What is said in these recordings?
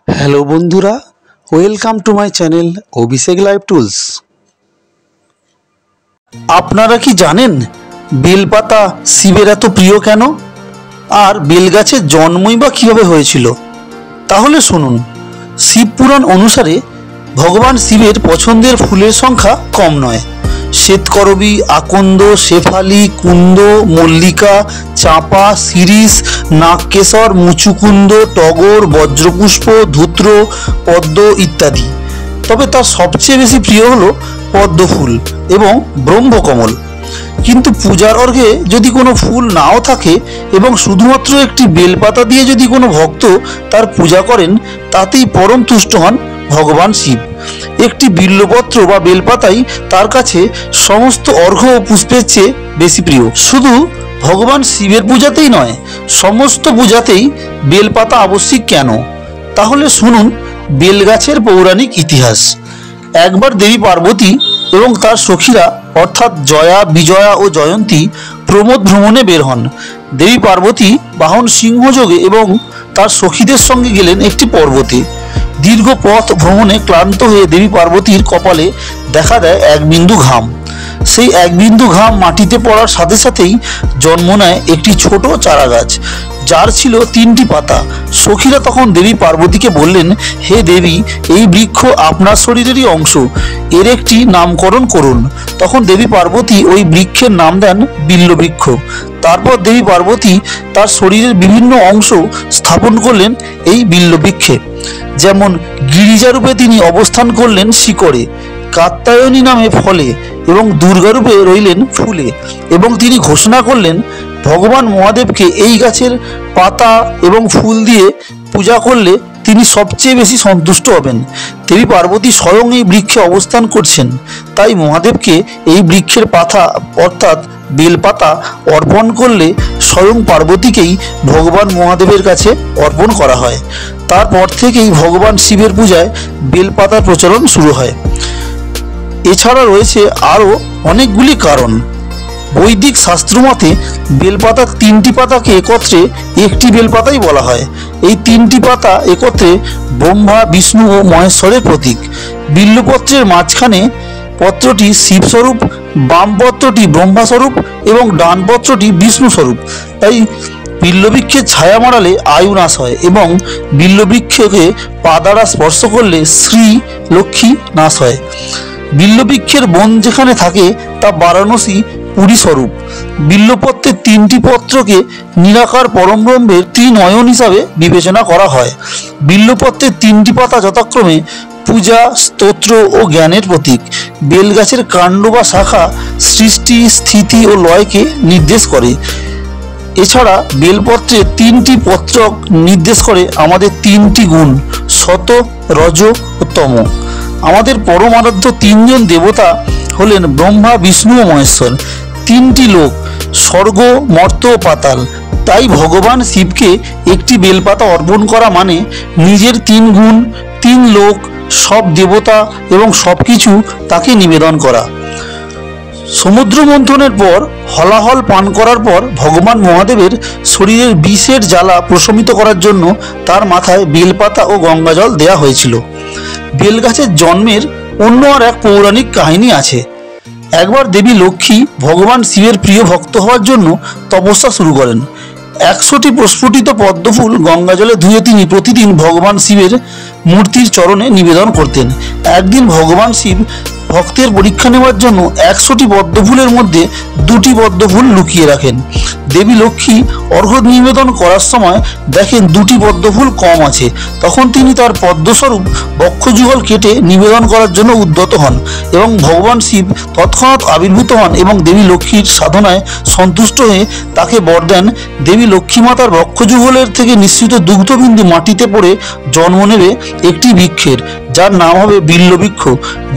Hello বন্ধুরা, welcome to my channel Abhishek live tools. আপনারা কি জানেন বেলপাতা শিবের এত প্রিয় কেন, আর বেলগাছের জন্মই বা কীভাবে হয়েছিল? তাহলে শুনুন। শিব পুরাণ অনুসারে ভগবান শিবের পছন্দের ফুলের সংখ্যা কম নয়। শ্বেতকরবী, আকন্দ, শেফালি, কুন্দ, মল্লিকা, চাঁপা, শিরীষ, নাগকেশর, মুচুকুন্দ, টগর, বজ্রপুষ্প, ধূত্র, পদ্ম ইত্যাদি। তবে তার সবচেয়ে বেশি প্রিয় হলো পদ্ম ফুল এবং ব্রহ্মকমল। কিন্তু পূজার অর্ঘে যদি কোনো ফুল নাও থাকে এবং শুধুমাত্র একটি বেলপাতা দিয়ে যদি কোনো ভক্ত তার পূজা করেন, তাতেই পরম তুষ্ট হন ভগবান শিব। একটি বিল্বপত্র বা বেলপাতাই তার কাছে সমস্ত অর্ঘ্য ও পুষ্পের চেয়ে বেশি প্রিয়। শুধু ভগবান শিবের পূজাতেই নয়, সমস্ত পূজাতেই বেলপাতা আবশ্যিক কেন? তাহলে শুনুন বেলগাছের পৌরাণিক ইতিহাস। একবার দেবী পার্বতী এবং তার সখীরা অর্থাৎ জয়া, বিজয়া ও জয়ন্তী প্রমোদ ভ্রমণে বের হন। দেবী পার্বতী বাহন সিংহযোগে এবং তার সখীদের সঙ্গে গেলেন একটি পর্বতে। দীর্ঘ পথ ভ্রমণে ক্লান্ত হয়ে দেবী পার্বতীর কপালে দেখা দেয় এক বিন্দু ঘাম। সেই এক বিন্দু ঘাম মাটিতে পড়ার সাথে সাথেই জন্ম নেয় একটি ছোট চারা গাছ, যার ছিল 3টি পাতা। সখীরা তখন দেবী পার্বতীকে বললেন, হে দেবী, এই বৃক্ষ আপনার শরীরেরই অংশ, এর একটি নামকরণ করুন। তখন দেবী পার্বতী ওই বৃক্ষের নাম দেন বিল্ববৃক্ষ। তারপর দেবী পার্বতী তার শরীরের বিভিন্ন অংশ স্থাপন করলেন এই বিল্ববৃক্ষে। যেমন গিরিজারূপে তিনি অবস্থান করলেন শিকড়ে, কাত্যায়নী নামে ফলে এবং দুর্গারূপে রইলেন ফুলে। এবং তিনি ঘোষণা করলেন, ভগবান মহাদেবকে এই গাছের পাতা এবং ফুল দিয়ে পূজা করলে তিনি সবচেয়ে বেশি সন্তুষ্ট হবেন। দেবী পার্বতী স্বয়ং এই বৃক্ষে অবস্থান করছেন, তাই মহাদেবকে এই বৃক্ষের পাতা অর্থাৎ বেলপাতা অর্পণ করলে স্বয়ং পার্বতীকেই ভগবান মহাদেবের কাছে অর্পণ করা হয়। তারপর থেকেই ভগবান শিবের পূজায় বেলপাতার প্রচলন শুরু হয়। এছাড়া রয়েছে আরও অনেকগুলি কারণ। বৈদিক শাস্ত্রমতে বেলপাতার 3টি পাতাকে একত্রে একটি বেলপাতাই বলা হয়। এই 3টি পাতা একত্রে ব্রহ্মা, বিষ্ণু ও মহেশ্বরের প্রতীক। বিল্বপত্রের মাঝখানে পত্রটি শিবস্বরূপ, বাম পত্রটি ব্রহ্মাস্বরূপ এবং ডান পত্রটি বিষ্ণুস্বরূপ। তাই বিল্ববৃক্ষের ছায়া মাড়ালে আয়ু নাশ হয় এবং বিল্ববৃক্ষকে পা দ্বারা স্পর্শ করলে শ্রী লক্ষ্মী নাশ হয়। বিল্ববৃক্ষের বন যেখানে থাকে তা বারাণসী, পুরী স্বরূপ। বিল্বপত্রের 3টি পত্রকে নিরাকার পরমব্রহ্মের ত্রিনয়ন হিসাবে বিবেচনা করা হয়। বিল্বপত্রের 3টি পাতা যথাক্রমে পূজা, স্তোত্র ও জ্ঞানের প্রতীক। বেলগাছের কাণ্ড বা শাখা সৃষ্টি, স্থিতি ও লয়কে নির্দেশ করে। এছাড়া বেলপত্রের 3টি পত্রক নির্দেশ করে আমাদের 3টি গুণ, সত, রজ ও তম। আমাদের পরম আরাধ্য 3জন দেবতা হলেন ব্রহ্মা, বিষ্ণু ও মহেশ্বর। 3টি লোক, স্বর্গ, মর্ত ও পাতাল। তাই ভগবান শিবকে একটি বেলপাতা অর্পণ করা মানে নিজের 3 গুণ, 3 লোক, সব দেবতা এবং সব কিছু তাকে নিবেদন করা। সমুদ্র মন্থনের পর হলাহল পান করার পর ভগবান মহাদেবের শরীরের বিষের জ্বালা প্রশমিত করার জন্য তার মাথায় বেলপাতা ও গঙ্গাজল দেয়া হয়েছিল। বেলগাছের জন্মের অন্য আর এক পৌরাণিক কাহিনী আছে। একবার দেবী লক্ষ্মী ভগবান শিবের প্রিয় ভক্ত হওয়ার জন্য তপস্যা শুরু করেন। 100টি প্রস্ফুটিত পদ্মফুল গঙ্গাজলে ধুয়ে তিনি প্রতিদিন ভগবান শিবের মূর্তির চরণে নিবেদন করতেন। একদিন ভগবান শিব ভক্তের পরীক্ষা নেওয়ার জন্য 100টি পদ্মফুলের মধ্যে 2টি পদ্মফুল লুকিয়ে রাখেন। দেবী লক্ষ্মী অর্ঘ্য নিবেদন করার সময় দেখেন 2টি পদ্মফুল কম আছে। তখন তিনি তার পদ্মস্বরূপ বক্ষযুগল কেটে নিবেদন করার জন্য উদ্যত হন এবং ভগবান শিব তৎক্ষণাৎ আবির্ভূত হন এবং দেবী লক্ষ্মীর সাধনায় সন্তুষ্ট হয়ে তাকে বর দেন, দেবী লক্ষ্মী মাতার বক্ষযুগলের থেকে নিঃসৃত দুগ্ধবিন্দু মাটিতে পড়ে জন্ম নেবে একটি বৃক্ষের, যার নাম হবে বিল্ববৃক্ষ,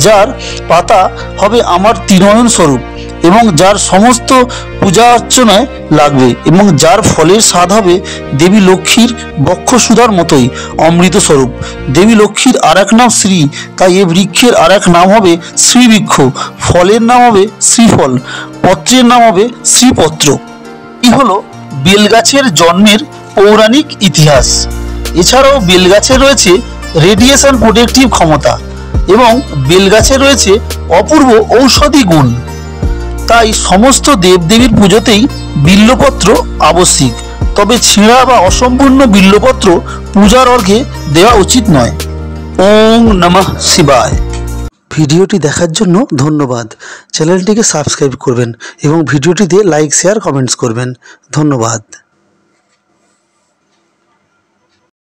যার পাতা হবে আমার ত্রিনয়ন স্বরূপ এবং যার সমস্ত পূজা অর্চনায় লাগবে এবং যার ফলের স্বাদ হবে দেবী লক্ষ্মীর বক্ষসুধার মতোই অমৃত স্বরূপ। দেবী লক্ষ্মীর আর এক নাম শ্রী, তাই এ বৃক্ষের আর এক নাম হবে শ্রীবৃক্ষ। ফলের নাম হবে শ্রীফল, পত্রের নাম হবে শ্রীপত্র। এই হলো বেলগাছের জন্মের পৌরাণিক ইতিহাস। এছাড়াও বেলগাছে রয়েছে রেডিয়েশন প্রোটেক্টিভ ক্ষমতা এবং বেলগাছে রয়েছে অপূর্ব ঔষধি গুণ। তাই সমস্ত দেবদেবীর পুজোতেই বিল্বপত্র আবশ্যিক, তবে ছেঁড়া বা অসম্পূর্ণ বিল্বপত্র পূজার অর্ঘ্যে দেওয়া উচিত নয়। ওম নমঃ শিবায়। ভিডিওটি দেখার জন্য ধন্যবাদ। চ্যানেলটিকে সাবস্ক্রাইব করবেন এবং ভিডিওটিতে লাইক, শেয়ার, কমেন্টস করবেন। ধন্যবাদ।